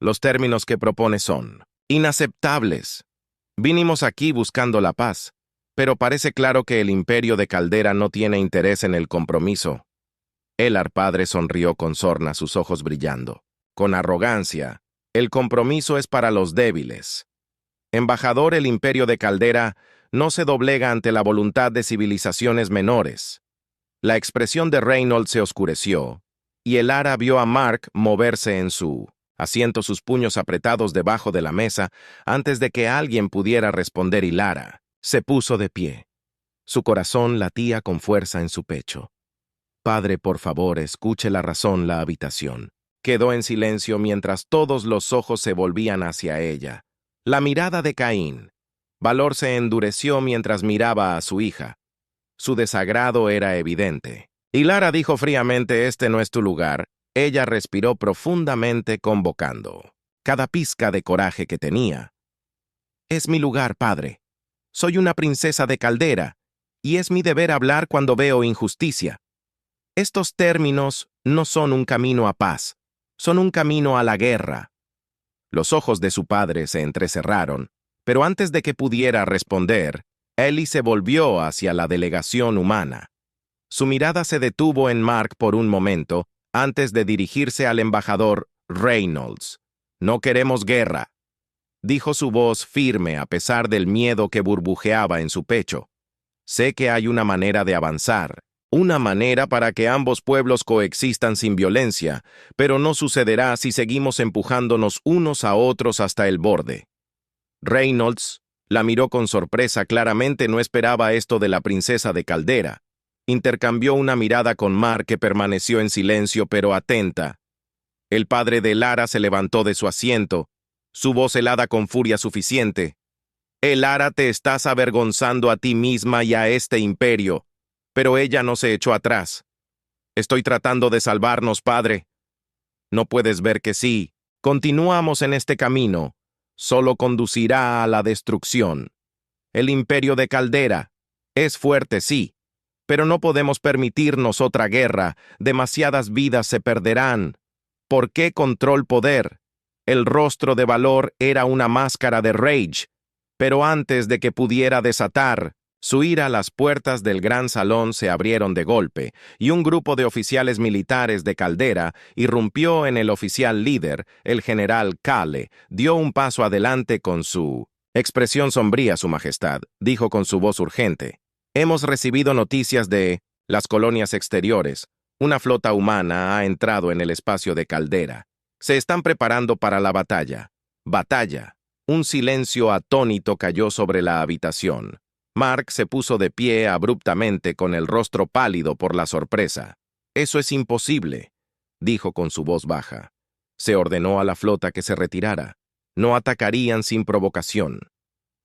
Los términos que propone son inaceptables. Vinimos aquí buscando la paz, pero parece claro que el imperio de Caldera no tiene interés en el compromiso. Elar padre sonrió con sorna, sus ojos brillando. Con arrogancia, el compromiso es para los débiles. Embajador, el imperio de Caldera no se doblega ante la voluntad de civilizaciones menores. La expresión de Reynolds se oscureció, y el Ara vio a Mark moverse en su asiento, sus puños apretados debajo de la mesa, antes de que alguien pudiera responder, y Lara se puso de pie. Su corazón latía con fuerza en su pecho. Padre, por favor, escuche la razón. La habitación quedó en silencio mientras todos los ojos se volvían hacia ella. La mirada de Caín. Valor se endureció mientras miraba a su hija. Su desagrado era evidente. Y Lara dijo fríamente: «Este no es tu lugar». Ella respiró profundamente, convocando cada pizca de coraje que tenía. «Es mi lugar, padre. Soy una princesa de Caldera, y es mi deber hablar cuando veo injusticia. Estos términos no son un camino a paz, son un camino a la guerra». Los ojos de su padre se entrecerraron, pero antes de que pudiera responder, Ellie se volvió hacia la delegación humana. Su mirada se detuvo en Mark por un momento, antes de dirigirse al embajador Reynolds. «No queremos guerra», dijo su voz firme a pesar del miedo que burbujeaba en su pecho. «Sé que hay una manera de avanzar, una manera para que ambos pueblos coexistan sin violencia, pero no sucederá si seguimos empujándonos unos a otros hasta el borde». Reynolds la miró con sorpresa. Claramente no esperaba esto de la princesa de Caldera. Intercambió una mirada con Mark, que permaneció en silencio pero atenta. El padre de Lara se levantó de su asiento, su voz helada con furia suficiente. «Lara, te estás avergonzando a ti misma y a este imperio». Pero ella no se echó atrás. «Estoy tratando de salvarnos, padre. No puedes ver que si continuamos en este camino, solo conducirá a la destrucción. El imperio de Caldera es fuerte, sí, pero no podemos permitirnos otra guerra. Demasiadas vidas se perderán. ¿Por qué control poder?» El rostro de Valor era una máscara de rage, pero antes de que pudiera desatar su ira, las puertas del gran salón se abrieron de golpe, y un grupo de oficiales militares de Caldera irrumpió en el oficial líder, el general Kale. Dio un paso adelante con su expresión sombría. «Su Majestad», dijo con su voz urgente, «hemos recibido noticias de las colonias exteriores. Una flota humana ha entrado en el espacio de Caldera. Se están preparando para la batalla». «¿Batalla?». Un silencio atónito cayó sobre la habitación. Mark se puso de pie abruptamente, con el rostro pálido por la sorpresa. «Eso es imposible», dijo con su voz baja. Se ordenó a la flota que se retirara. No atacarían sin provocación.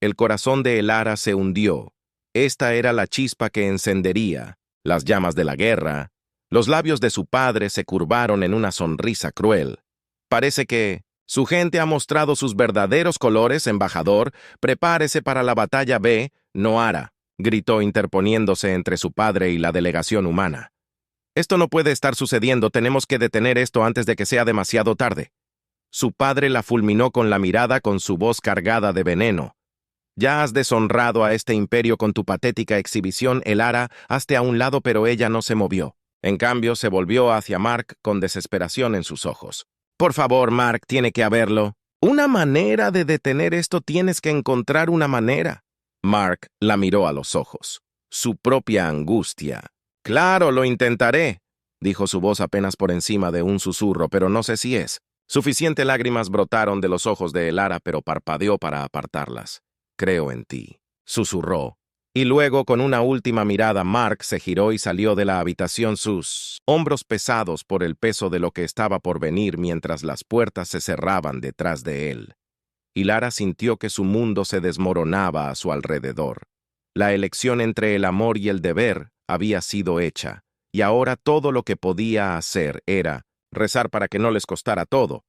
El corazón de Elara se hundió. Esta era la chispa que encendería las llamas de la guerra. Los labios de su padre se curvaron en una sonrisa cruel. Parece que su gente ha mostrado sus verdaderos colores, embajador. Prepárese para la batalla B, Noara, gritó interponiéndose entre su padre y la delegación humana. Esto no puede estar sucediendo, tenemos que detener esto antes de que sea demasiado tarde. Su padre la fulminó con la mirada con su voz cargada de veneno. Ya has deshonrado a este imperio con tu patética exhibición, Elara, hazte a un lado, pero ella no se movió. En cambio, se volvió hacia Mark con desesperación en sus ojos. Por favor, Mark, tiene que haberlo. Una manera de detener esto, tienes que encontrar una manera. Mark la miró a los ojos. Su propia angustia. Claro, lo intentaré, dijo su voz apenas por encima de un susurro, pero no sé si es. Suficientes lágrimas brotaron de los ojos de Elara, pero parpadeó para apartarlas. Creo en ti, susurró. Y luego, con una última mirada, Mark se giró y salió de la habitación, sus hombros pesados por el peso de lo que estaba por venir mientras las puertas se cerraban detrás de él. Y Lara sintió que su mundo se desmoronaba a su alrededor. La elección entre el amor y el deber había sido hecha, y ahora todo lo que podía hacer era rezar para que no les costara todo,